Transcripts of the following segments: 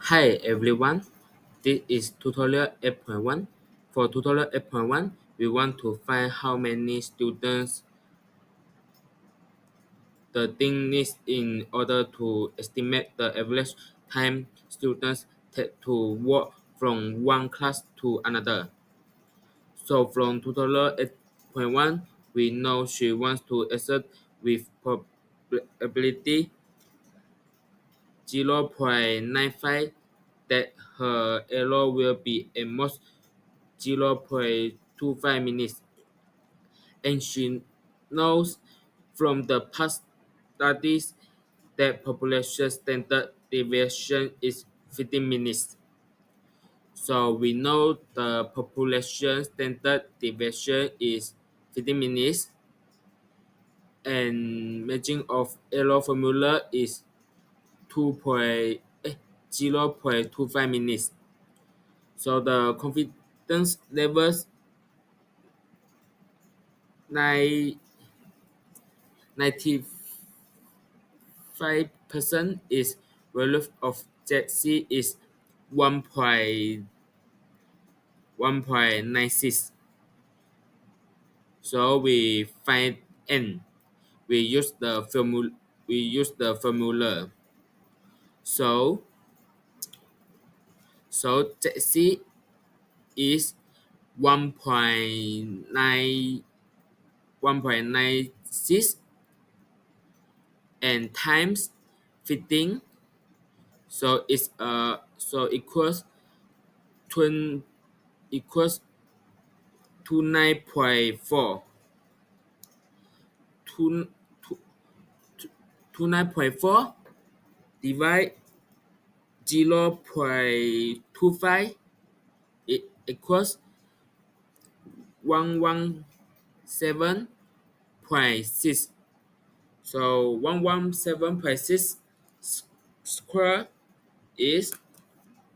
Hi everyone, this is tutorial 8.1. For tutorial 8.1, we want to find how many students the thing needs in order to estimate the average time students take to walk from one class to another. So from tutorial 8.1, we know she wants to assert with probability 0.95 that her error will be at most 0.25 minutes, and she knows from the past studies that population standard deviation is 15 minutes. So we know the population standard deviation is 15 minutes, and matching of error formula is 0.25 minutes. So the confidence levels 95% is value of ZC is 1.96. So we find n. We use the formula. So ZC is 1.96 and times 15, so it's equals 20 equals 29.4 2 29.4 divide 0.25, it equals 117.6. So 117.6 square is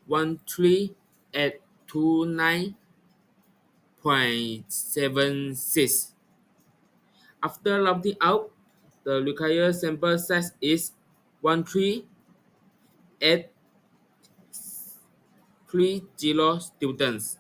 13829.76. After rounding out, the required sample size is 13830 students.